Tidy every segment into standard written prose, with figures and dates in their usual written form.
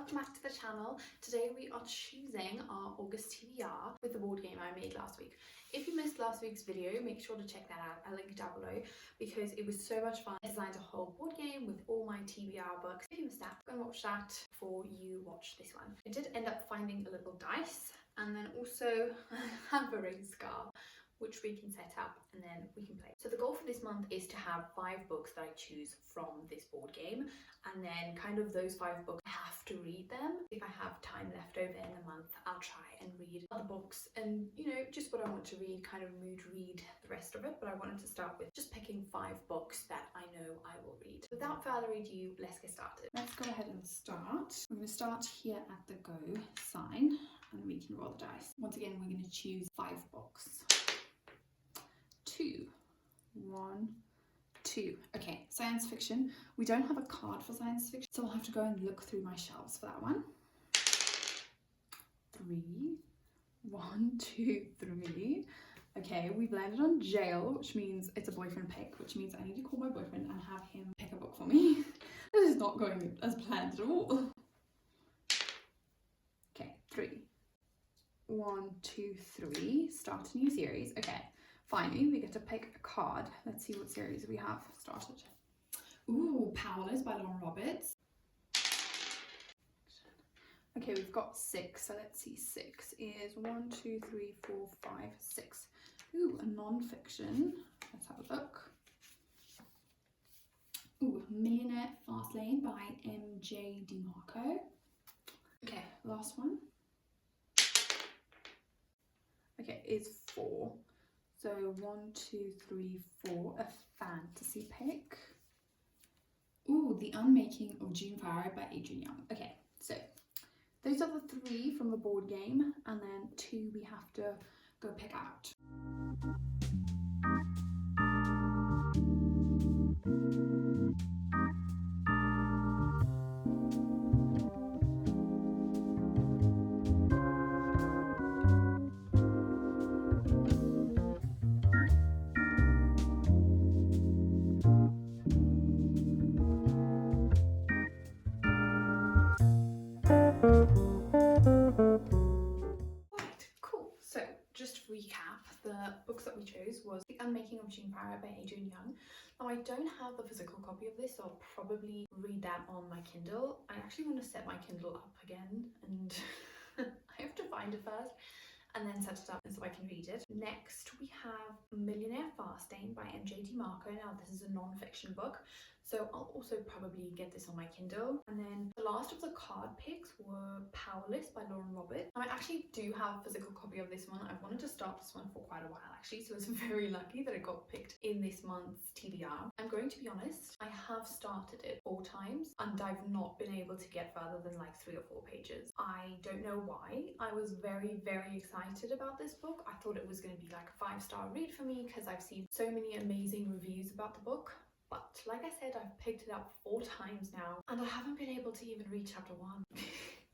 welcome back to the channel. Today we are choosing our August TBR with the board game I made last week. If you missed last week's video, make sure to check that out. I'll link it down below because it was so much fun. I designed a whole board game with all my TBR books. If you missed that, go and watch that before you watch this one. I did end up finding a little dice and then also have a ring scar, which we can set up and then we can play. So the goal for this month is to have 5 books that I choose from this board game, and then kind of those 5 books I have to read them. If I have time left over in the month, I'll try and read other books and, you know, just what I want to read, kind of mood read the rest of it. But I wanted to start with just picking 5 books that I know I will read. Without further ado, let's get started. Let's go ahead and start. I'm going to start here at the go sign and we can roll the dice. Once again, we're going to choose 5 books. 2, 1, 2. Okay, science fiction. We don't have a card for science fiction, so I'll have to go and look through my shelves for that one. 3, 1, 2, 3. Okay, we've landed on jail, which means it's a boyfriend pick, which means I need to call my boyfriend and have him pick a book for me. This is not going as planned at all. Okay, 3, 1, 2, 3. Start a new series. Okay. Finally, we get to pick a card. Let's see what series we have started. Ooh, Powerless by Lauren Roberts. Okay, we've got 6. So let's see. 6 is 1, 2, 3, 4, 5, 6. Ooh, a non-fiction. Let's have a look. Ooh, Millionaire, Fastlane by MJ Demarco. Okay, last one. Okay, is 4. So 1, 2, 3, 4, a fantasy pick. Ooh, The Unmaking of Farrow by Adrienne. Okay, so those are the 3 from the board game, and then 2 we have to go pick out. The books that we chose was The Unmaking of Farrow by Adrienne. Now I don't have the physical copy of this, so I'll probably read that on my Kindle. I actually want to set my Kindle up again and I have to find it first and then set it up so I can read it. Next we have Millionaire Fastlane by MJ Demarco. Now this is a non-fiction book, so I'll also probably get this on my Kindle. And then the last of the card picks were Powerless by Lauren Roberts. Now I actually do have a physical copy of this one. I've wanted to start this one for quite a while actually, so it's very lucky that it got picked in this month's TBR. I'm going to be honest, I have started it 4 times and I've not been able to get further than like 3 or 4 pages. I don't know why. I was very excited about this book. I thought it was going to be like a 5-star read for me because I've seen so many amazing reviews about the book. But like I said, I've picked it up 4 times now and I haven't been able to even read chapter 1.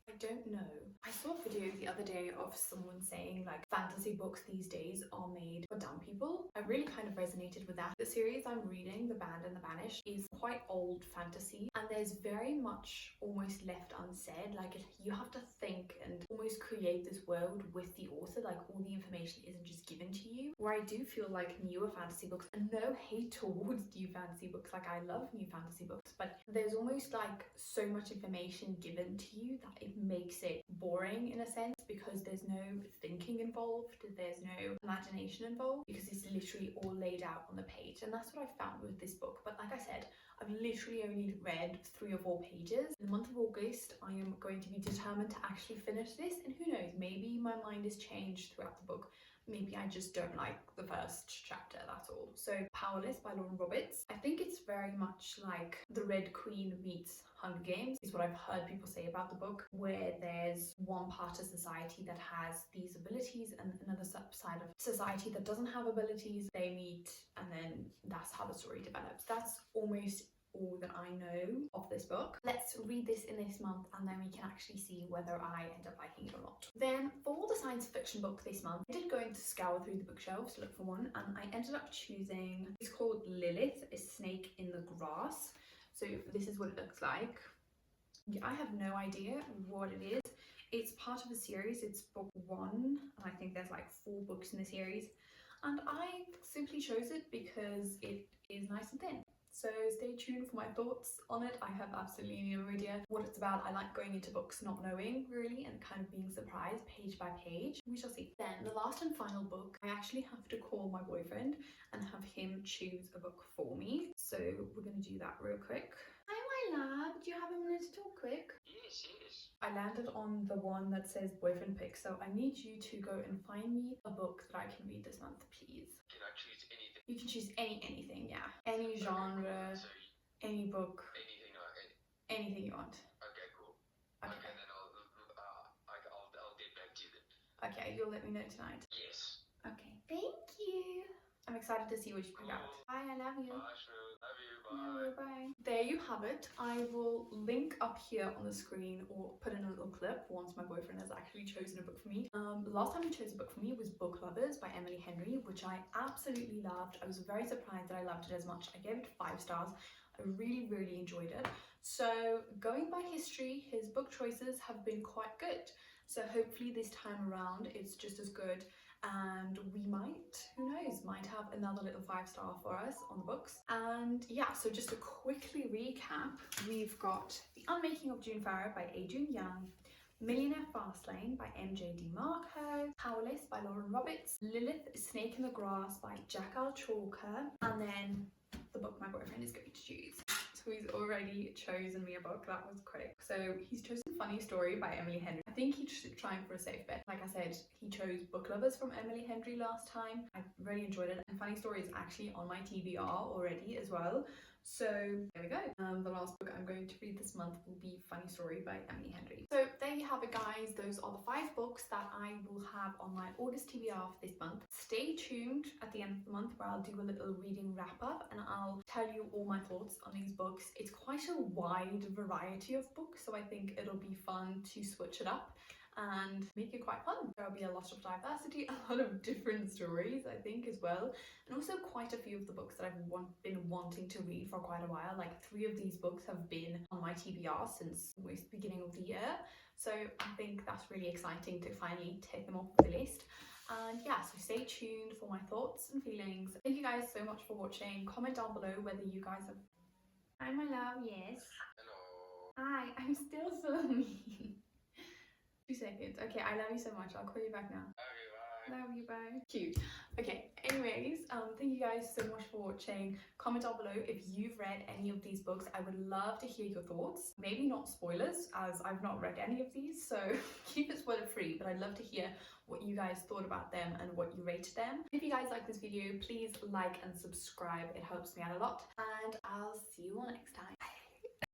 I don't know. I saw a video the other day of someone saying like fantasy books these days are made for dumb people. I really kind of resonated with that. The series I'm reading, The Banned and the Banished, is quite old fantasy and there's very much almost left unsaid. Like you have to think and almost create this world with the author. Like all the information isn't just given to you. Where I do feel like newer fantasy books, and no hate towards new fantasy books, like I love new fantasy books, but there's almost like so much information given to you that it makes it boring in a sense because there's no thinking involved, there's no imagination involved because it's literally all laid out on the page. And that's what I found with this book. But like I said, I've literally only read 3 or 4 pages. In the month of August, I am going to be determined to actually finish this, and who knows, maybe my mind has changed throughout the book. Maybe I just don't like the first chapter, that's all. So Powerless by Lauren Roberts. I think it's very much like The Red Queen meets Hunger Games is what I've heard people say about the book, where there's one part of society that has these abilities and another side of society that doesn't have abilities. They meet and then that's how the story develops. That's almost all that I know of this book. Let's read this in this month and then we can actually see whether I end up liking it or not. Then for the science fiction book this month, I did go to scour through the bookshelves to look for one, and I ended up choosing, it's called Lilith, A Snake in the Grass. So this is what it looks like. I have no idea what it is. It's part of a series. It's book 1, and I think there's like 4 books in the series. And I simply chose it because it is nice and thin. So stay tuned for my thoughts on it. I have absolutely no idea what it's about. I like going into books not knowing really and kind of being surprised page by page. We shall see. Then the last and final book, I actually have to call my boyfriend and have him choose a book for me. So we're going to do that real quick. Hi my love, do you have a minute to talk quick? Yes, yes. I landed on the one that says boyfriend pick, so I need you to go and find me a book that I can read this month, please. Can I choose anything? You can choose anything, yeah. Any genre, So any book, anything anything you want. okay, cool. Okay. Okay, then I'll get back to you then. Okay, you'll let me know tonight. Yes. Okay. Thank you. I'm excited to see what you pick out. Bye, I love you. Bye, Shrew. Love you. Bye. Love you, bye. There you have it. I will link up here on the screen or put in a little clip once my boyfriend has actually chosen a book for me. The last time he chose a book for me was Book Lovers by Emily Henry, which I absolutely loved. I was very surprised that I loved it as much. I gave it 5 stars. I really, really enjoyed it. So going by history, his book choices have been quite good. So hopefully this time around it's just as good, and we might, who knows, might have another little 5-star for us on the books. And yeah, so just to quickly recap, we've got The Unmaking of June Farrow by Adrienne Young, Millionaire Fastlane by MJ Demarco, Powerless by Lauren Roberts, Lilith, Snake in the Grass by Jack L. Chalker, and then the book my boyfriend is going to choose. So he's already chosen me a book. That was quick. So he's chosen Funny Story by Emily Henry. I think he's trying for a safe bet. Like I said, he chose Book Lovers from Emily Henry last time. I really enjoyed it. And Funny Story is actually on my TBR already as well. So there we go. The last book I'm going to read this month will be Funny Story by Emily Henry. So there you have it, guys. Those are the 5 books that I will have on my August TBR for this month. Stay tuned at the end of the month where I'll do a little reading wrap up and I'll tell you all my thoughts on these books. It's quite a wide variety of books, so I think it'll be fun to switch it up and make it quite fun. There'll be a lot of diversity, a lot of different stories, I think, as well, and also quite a few of the books that I've been wanting to read for quite a while. Like 3 of these books have been on my TBR since almost the beginning of the year, so I think that's really exciting to finally take them off the list. And yeah, so stay tuned for my thoughts and feelings. Thank you guys so much for watching. Comment down below whether you guys have... Hi my love, yes. Hello. Hi, I'm still filming. 2 seconds. Okay, I love you so much. I'll call you back now. Love you. Bye. Love you, bye. Cute. Okay, anyways, thank you guys so much for watching. Comment down below if you've read any of these books. I would love to hear your thoughts. Maybe not spoilers, as I've not read any of these, so keep it spoiler free, but I'd love to hear what you guys thought about them and what you rated them. If you guys like this video, please like and subscribe. It helps me out a lot, and I'll see you all next time. Bye.